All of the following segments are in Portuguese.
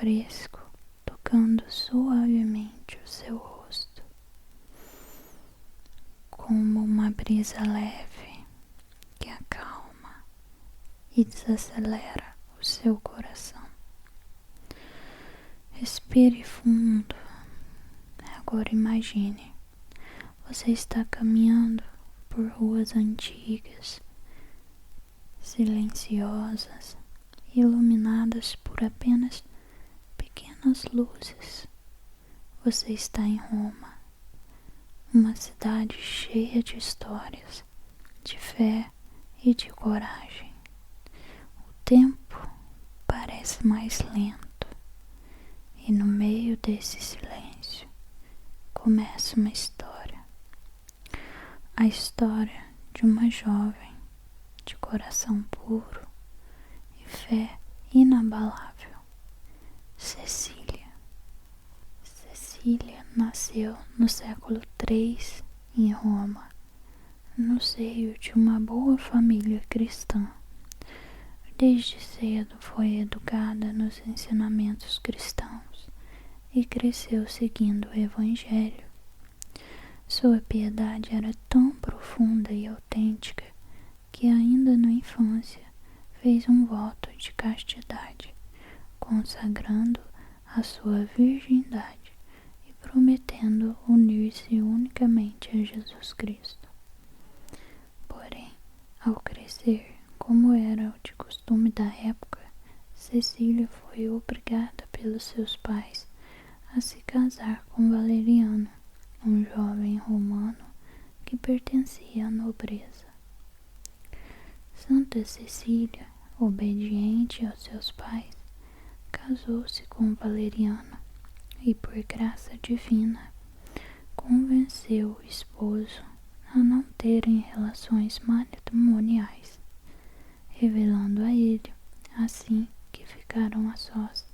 fresco tocando suavemente o seu rosto, como uma brisa leve que acalma e desacelera o seu coração. Respire fundo. Agora imagine, você está caminhando por ruas antigas, silenciosas, iluminadas por apenas pequenas luzes. Você está em Roma, uma cidade cheia de histórias, de fé e de coragem. O tempo parece mais lento e no meio desse silêncio começa uma história. A história de uma jovem de coração puro e fé inabalável, Cecília. Cecília nasceu no século III em Roma, no seio de uma boa família cristã. Desde cedo foi educada nos ensinamentos cristãos e cresceu seguindo o Evangelho. Sua piedade era tão profunda e autêntica que ainda na infância fez um voto de castidade, consagrando a sua virgindade e prometendo unir-se unicamente a Jesus Cristo. Porém, ao crescer, como era de costume da época, Cecília foi obrigada pelos seus pais a se casar com Valeriano, um jovem romano que pertencia à nobreza. Santa Cecília, obediente aos seus pais, casou-se com Valeriano e, por graça divina, convenceu o esposo a não terem relações matrimoniais, revelando a ele, assim que ficaram a sós,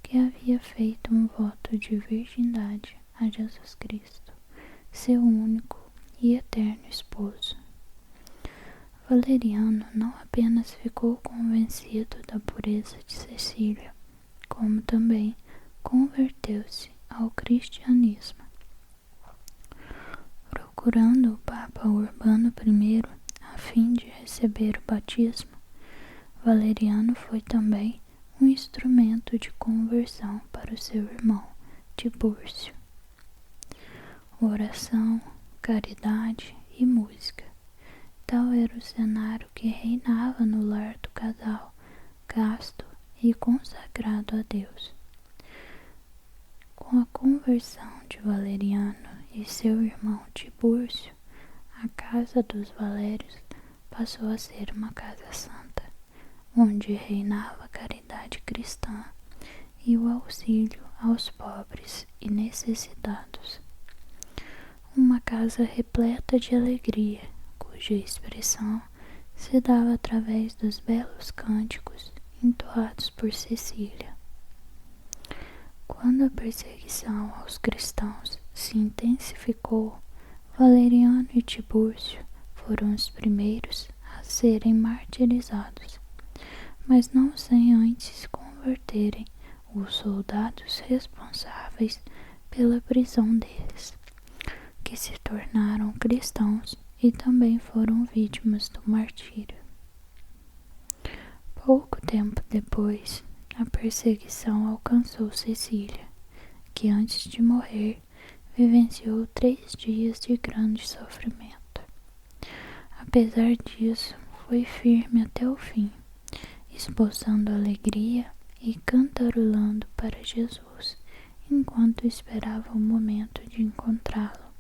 que havia feito um voto de virgindade a Jesus Cristo, seu único e eterno esposo. Valeriano não apenas ficou convencido da pureza de Cecília, como também converteu-se ao cristianismo. Procurando o Papa Urbano I a fim de receber o batismo, Valeriano foi também um instrumento de conversão para o seu irmão Tibúrcio. Oração, caridade e música. Tal era o cenário que reinava no lar do casal, casto e consagrado a Deus. Com a conversão de Valeriano e seu irmão Tibúrcio, a casa dos Valérios passou a ser uma casa santa, onde reinava a caridade cristã e o auxílio aos pobres e necessitados. Uma casa repleta de alegria, cuja expressão se dava através dos belos cânticos entoados por Cecília. Quando a perseguição aos cristãos se intensificou, Valeriano e Tibúrcio foram os primeiros a serem martirizados, mas não sem antes converterem os soldados responsáveis pela prisão deles, que se tornaram cristãos e também foram vítimas do martírio. Pouco tempo depois, a perseguição alcançou Cecília, que antes de morrer vivenciou 3 dias de grande sofrimento. Apesar disso, foi firme até o fim, esboçando alegria e cantarolando para Jesus enquanto esperava o momento de encontrá-lo.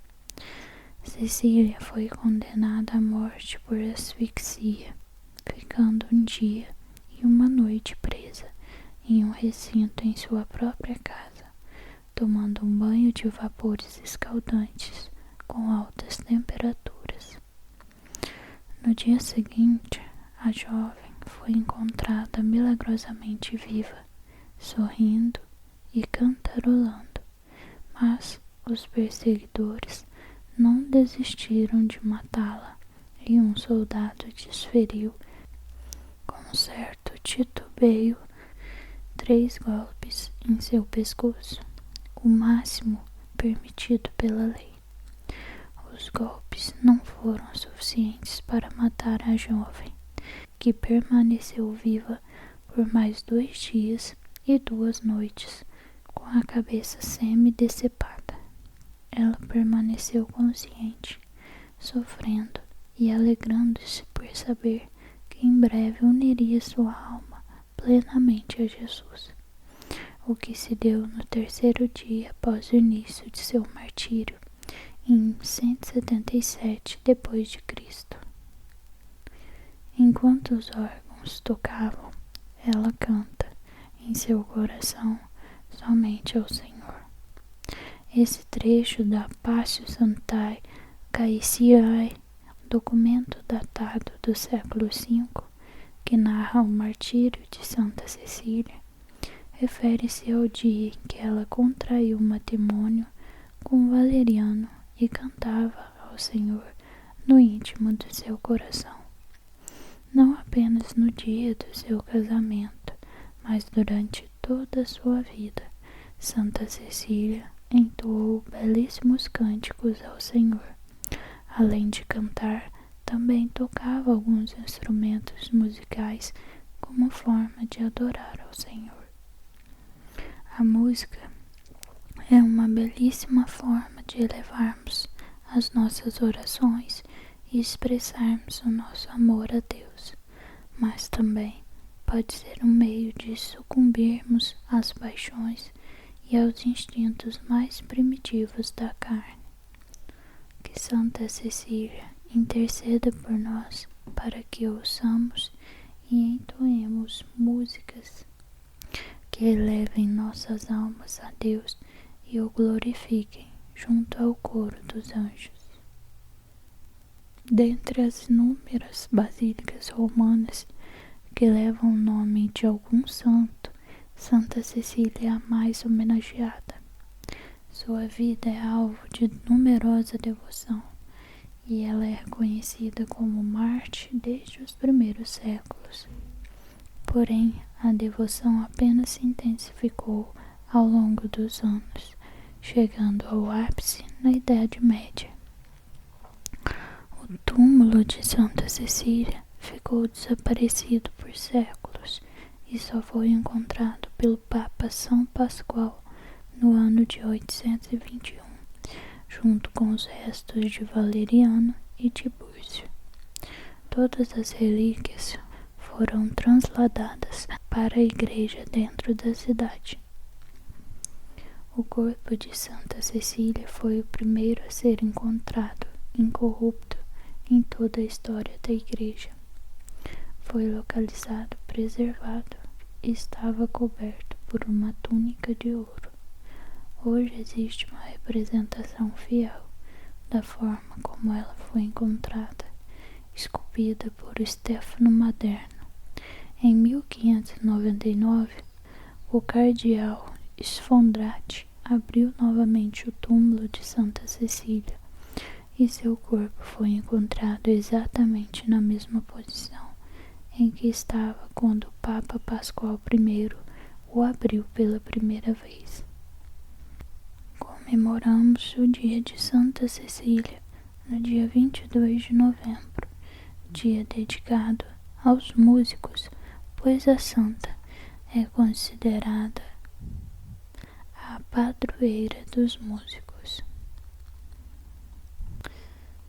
Cecília foi condenada à morte por asfixia, ficando um dia e uma noite presa em um recinto em sua própria casa, tomando um banho de vapores escaldantes com altas temperaturas. No dia seguinte, a jovem foi encontrada milagrosamente viva, sorrindo e cantarolando, mas os perseguidores não desistiram de matá-la e um soldado desferiu, com certo titubeio, 3 golpes em seu pescoço, o máximo permitido pela lei. Os golpes não foram suficientes para matar a jovem, que permaneceu viva por mais 2 dias e 2 noites, com a cabeça semi-decepada. Ela permaneceu consciente, sofrendo e alegrando-se por saber que em breve uniria sua alma plenamente a Jesus, o que se deu no 3º dia após o início de seu martírio, em 177 d.C. Enquanto os órgãos tocavam, ela canta em seu coração somente ao Senhor. Esse trecho da Passio Sanctae Caeciliae, documento datado do século V, que narra o martírio de Santa Cecília, refere-se ao dia em que ela contraiu matrimônio com Valeriano e cantava ao Senhor no íntimo do seu coração. Não apenas no dia do seu casamento, mas durante toda a sua vida, Santa Cecília entoou belíssimos cânticos ao Senhor. Além de cantar, também tocava alguns instrumentos musicais como forma de adorar ao Senhor. A música é uma belíssima forma de elevarmos as nossas orações e expressarmos o nosso amor a Deus, mas também pode ser um meio de sucumbirmos às paixões e aos instintos mais primitivos da carne. Que Santa Cecília interceda por nós para que ouçamos e entoemos músicas que elevem nossas almas a Deus e o glorifiquem junto ao coro dos anjos. Dentre as inúmeras basílicas romanas que levam o nome de algum santo, Santa Cecília é a mais homenageada. Sua vida é alvo de numerosa devoção e ela é reconhecida como Marte desde os primeiros séculos. Porém, a devoção apenas se intensificou ao longo dos anos, chegando ao ápice na Idade Média. O túmulo de Santa Cecília ficou desaparecido por séculos e só foi encontrado pelo Papa São Pascoal no ano de 821, junto com os restos de Valeriano e Tibúrcio. Todas as relíquias foram transladadas para a igreja dentro da cidade. O corpo de Santa Cecília foi o primeiro a ser encontrado incorrupto em toda a história da igreja. Foi localizado preservado e estava coberto por uma túnica de ouro. Hoje existe uma representação fiel da forma como ela foi encontrada, esculpida por Stefano Maderno. Em 1599, o cardeal Sfondrati abriu novamente o túmulo de Santa Cecília e seu corpo foi encontrado exatamente na mesma posição em que estava quando o Papa Pascoal I o abriu pela primeira vez. Comemoramos o dia de Santa Cecília no dia 22 de novembro, dia dedicado aos músicos, pois a santa é considerada a padroeira dos músicos.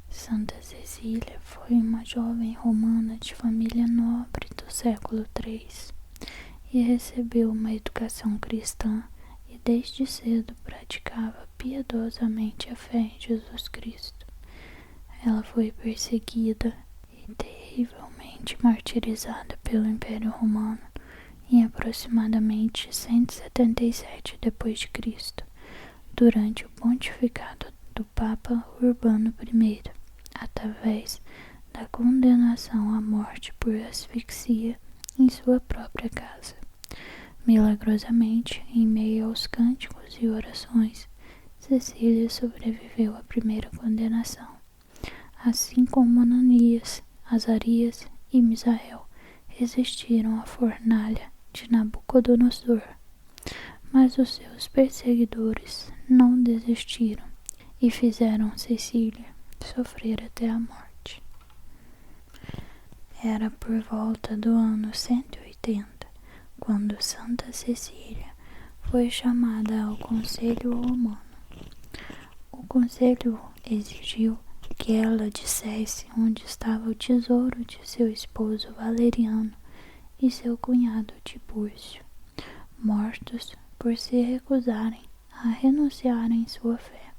Santa Cecília foi uma jovem romana de família nobre do século III e recebeu uma educação cristã e desde cedo praticava piedosamente a fé em Jesus Cristo. Ela foi perseguida e terrivelmente martirizada pelo Império Romano em aproximadamente 177 d.C., durante o pontificado do Papa Urbano I, através da condenação à morte por asfixia em sua própria casa. Milagrosamente, em meio aos cânticos e orações, Cecília sobreviveu à primeira condenação, assim como Ananias, Azarias e Misael resistiram à fornalha de Nabucodonosor. Mas os seus perseguidores não desistiram e fizeram Cecília sofrer até a morte. Era por volta do ano 180, quando Santa Cecília foi chamada ao Conselho Romano. O conselho exigiu que ela dissesse onde estava o tesouro de seu esposo Valeriano e seu cunhado Tibúrcio, mortos por se recusarem a renunciarem sua fé.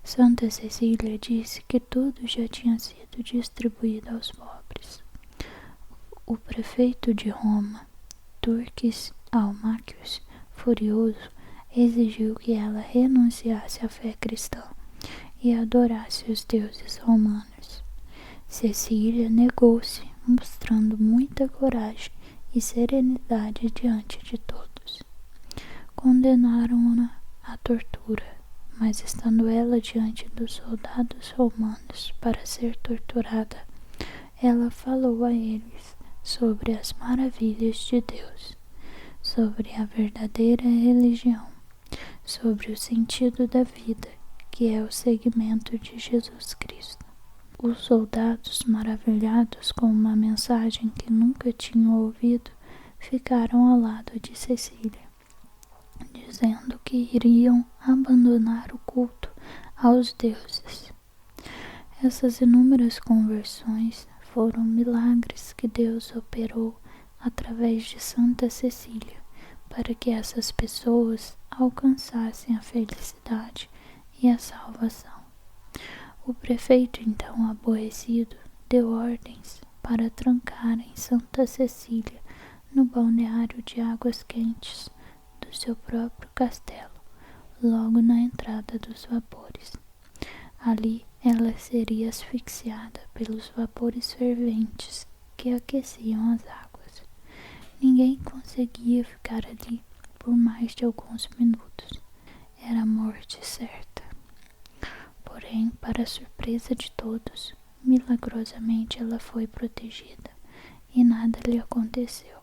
Santa Cecília disse que tudo já tinha sido distribuído aos pobres. O prefeito de Roma, Turquis Almáquios, furioso, exigiu que ela renunciasse à fé cristã e adorasse os deuses romanos. Cecília negou-se, mostrando muita coragem e serenidade diante de todos. Condenaram-na à tortura, mas estando ela diante dos soldados romanos para ser torturada, ela falou a eles sobre as maravilhas de Deus, sobre a verdadeira religião, sobre o sentido da vida, que é o seguimento de Jesus Cristo. Os soldados, maravilhados com uma mensagem que nunca tinham ouvido, ficaram ao lado de Cecília, dizendo que iriam abandonar o culto aos deuses. Essas inúmeras conversões foram milagres que Deus operou através de Santa Cecília, para que essas pessoas alcançassem a felicidade e a salvação. O prefeito, então aborrecido, deu ordens para trancarem Santa Cecília no balneário de águas quentes do seu próprio castelo, logo na entrada dos vapores. Ali ela seria asfixiada pelos vapores ferventes que aqueciam as águas. Ninguém conseguia ficar ali por mais de alguns minutos. Era a morte certa. Porém, para a surpresa de todos, milagrosamente ela foi protegida e nada lhe aconteceu.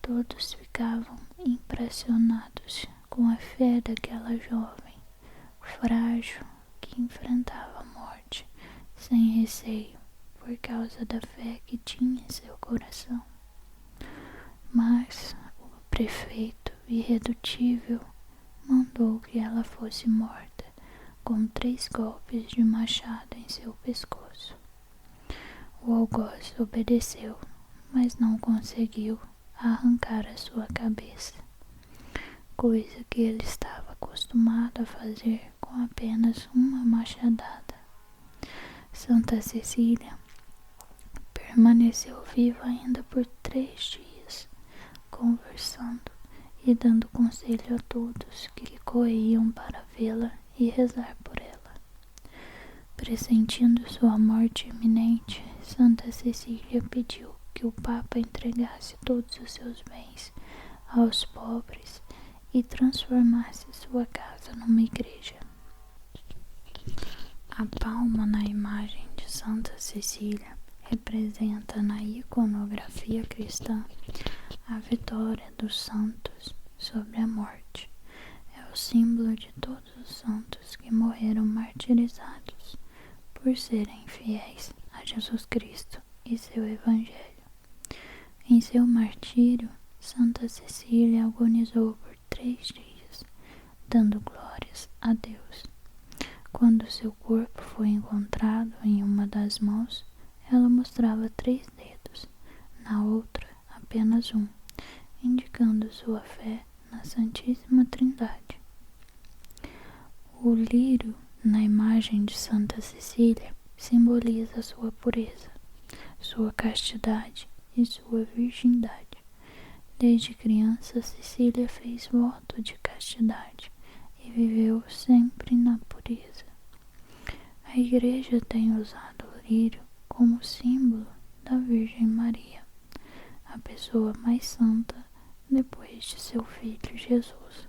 Todos ficavam impressionados com a fé daquela jovem, frágil, que enfrentava a morte sem receio por causa da fé que tinha em seu coração. Mas o prefeito, irredutível, mandou que ela fosse morta com 3 golpes de machado em seu pescoço. O algoz obedeceu, mas não conseguiu arrancar a sua cabeça, coisa que ele estava acostumado a fazer com apenas uma machadada. Santa Cecília permaneceu viva ainda por 3 dias, conversando e dando conselho a todos que corriam para vê-la e rezar por ela. Pressentindo sua morte iminente, Santa Cecília pediu que o Papa entregasse todos os seus bens aos pobres e transformasse sua casa numa igreja. A palma na imagem de Santa Cecília representa na iconografia cristã a vitória dos santos sobre a morte. É o símbolo de todos os santos que morreram martirizados por serem fiéis a Jesus Cristo e seu Evangelho. Em seu martírio, Santa Cecília agonizou por 3 dias, dando glórias a Deus. Quando seu corpo foi encontrado em uma das mãos, ela mostrava 3 dedos, na outra apenas um, indicando sua fé na Santíssima Trindade. O lírio na imagem de Santa Cecília simboliza sua pureza, sua castidade e sua virgindade. Desde criança, Cecília fez voto de castidade e viveu sempre na pureza. A Igreja tem usado o lírio como símbolo da Virgem Maria, a pessoa mais santa depois de seu filho Jesus.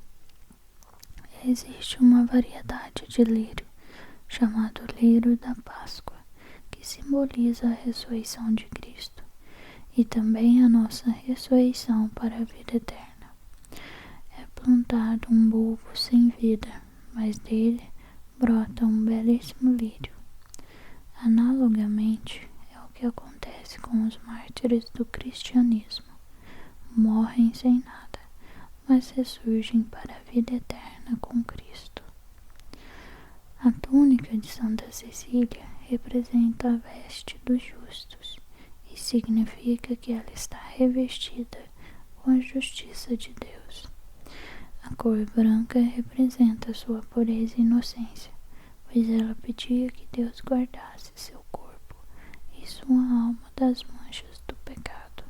Existe uma variedade de lírio, chamado lírio da Páscoa, que simboliza a ressurreição de Cristo, e também a nossa ressurreição para a vida eterna. É plantado um bulbo sem vida, mas dele brota um belíssimo lírio. Analogamente, é o que acontece com os mártires do cristianismo. Morrem sem nada, mas ressurgem para a vida eterna com Cristo. A túnica de Santa Cecília representa a veste dos justos e significa que ela está revestida com a justiça de Deus. A cor branca representa sua pureza e inocência, pois ela pedia que Deus guardasse seu corpo e sua alma das manchas do pecado.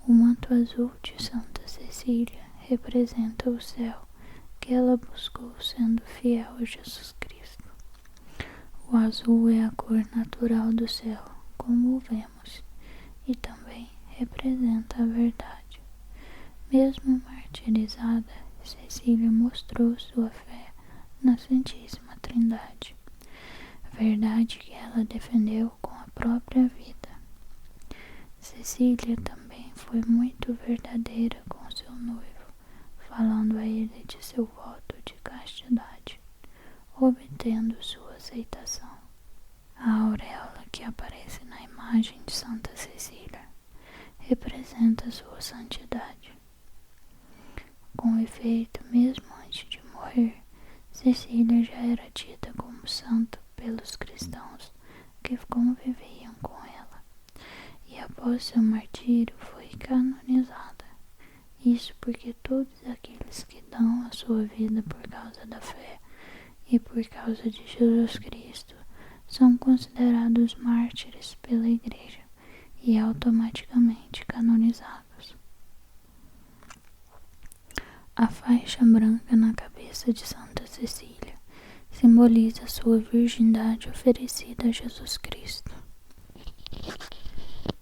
O manto azul de Santa Cecília representa o céu que ela buscou sendo fiel a Jesus Cristo. O azul é a cor natural do céu, como o vemos, e também representa a verdade. Mesmo martirizada, Cecília mostrou sua fé na Santíssima Trindade, verdade que ela defendeu com a própria vida. Cecília também foi muito verdadeira com seu noivo, falando a ele de seu voto de castidade, obtendo sua aceitação. A auréola que aparece na imagem de Santa Cecília representa sua santidade. Com efeito, mesmo antes de morrer, Cecília já era tida como santa pelos cristãos que conviviam com ela, e após seu martírio foi canonizada. Isso porque todos aqueles que dão a sua vida por causa da fé e por causa de Jesus Cristo são considerados mártires pela Igreja e automaticamente canonizados. A faixa branca na cabeça de Santa Cecília simboliza sua virgindade oferecida a Jesus Cristo.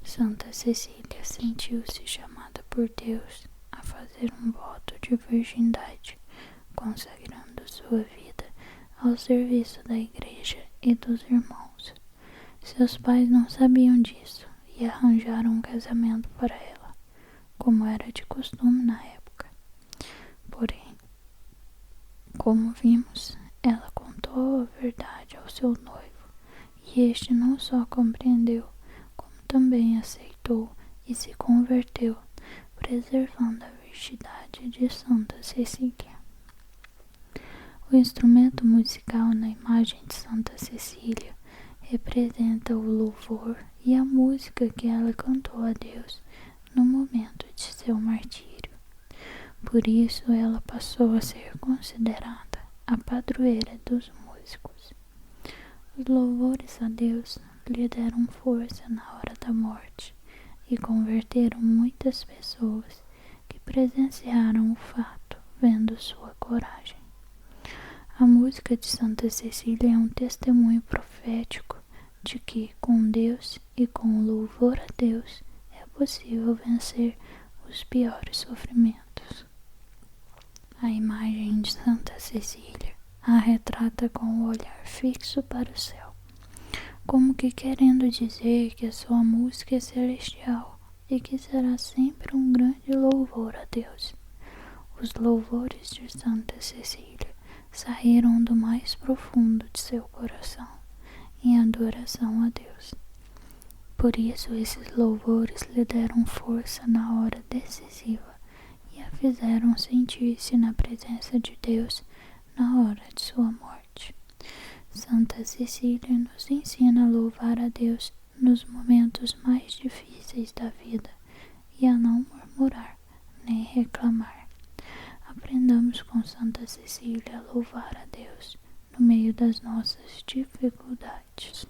Santa Cecília sentiu-se chamada por Deus a fazer um voto de virgindade, consagrando sua vida ao serviço da Igreja e dos irmãos. Seus pais não sabiam disso e arranjaram um casamento para ela, como era de costume na época. Porém, como vimos, ela contou a verdade ao seu noivo, e este não só compreendeu, como também aceitou e se converteu, preservando a virgindade de Santa Cecília. O instrumento musical na imagem de Santa Cecília representa o louvor e a música que ela cantou a Deus no momento de seu martírio. Por isso ela passou a ser considerada a padroeira dos músicos. Os louvores a Deus lhe deram força na hora da morte e converteram muitas pessoas que presenciaram o fato, vendo sua coragem. A música de Santa Cecília é um testemunho profético de que, com Deus e com o louvor a Deus, é possível vencer os piores sofrimentos. A imagem de Santa Cecília a retrata com o olhar fixo para o céu, como que querendo dizer que a sua música é celestial e que será sempre um grande louvor a Deus. Os louvores de Santa Cecília saíram do mais profundo de seu coração em adoração a Deus. Por isso esses louvores lhe deram força na hora decisiva e a fizeram sentir-se na presença de Deus na hora de sua morte. Santa Cecília nos ensina a louvar a Deus nos momentos mais difíceis da vida e a não murmurar nem reclamar. Aprendamos com Santa Cecília a louvar a Deus no meio das nossas dificuldades.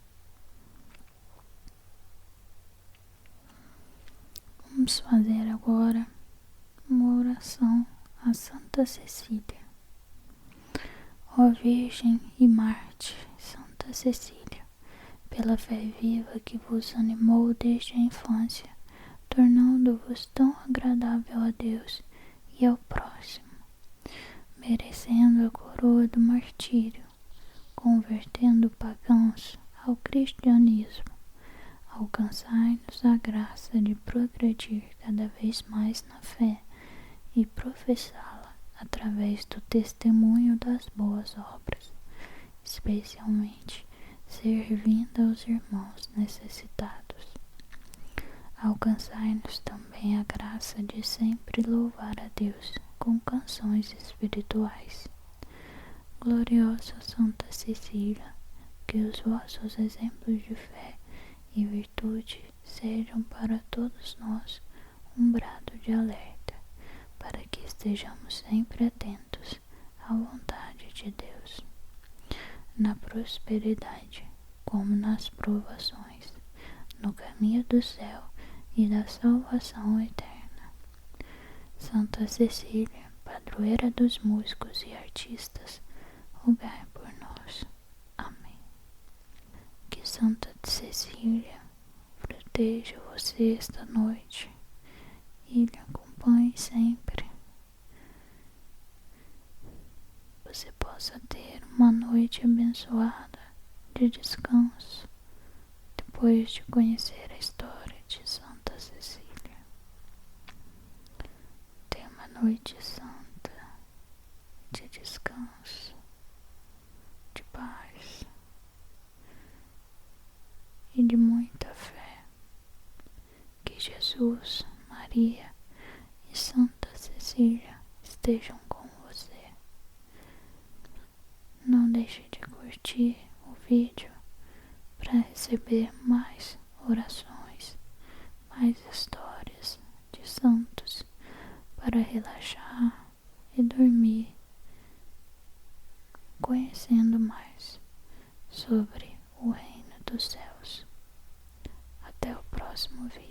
Vamos fazer agora uma oração a Santa Cecília. Ó Virgem e Mártir, Santa Cecília, pela fé viva que vos animou desde a infância, tornando-vos tão agradável a Deus e ao próximo, merecendo a coroa do martírio, convertendo pagãos ao cristianismo, alcançai-nos a graça progredir cada vez mais na fé e professá-la através do testemunho das boas obras, especialmente servindo aos irmãos necessitados. Alcançai-nos também a graça de sempre louvar a Deus com canções espirituais. Gloriosa Santa Cecília, que os vossos exemplos de fé e virtude sejam para todos nós um brado de alerta, para que estejamos sempre atentos à vontade de Deus, na prosperidade como nas provações, no caminho do céu e da salvação eterna. Santa Cecília, padroeira dos músicos e artistas, rogai por nós. Amém. Que Santa Cecília proteja você esta noite e lhe acompanhe sempre. Você possa ter uma noite abençoada de descanso depois de conhecer a história de Santa Cecília. Tenha uma noite santa de descanso, de paz e de muita fé. Que Jesus, Maria e Santa Cecília estejam com você. Não deixe de curtir o vídeo para receber mais orações, mais histórias de santos para relaxar e dormir, conhecendo mais sobre o reino dos céus. Até o próximo vídeo.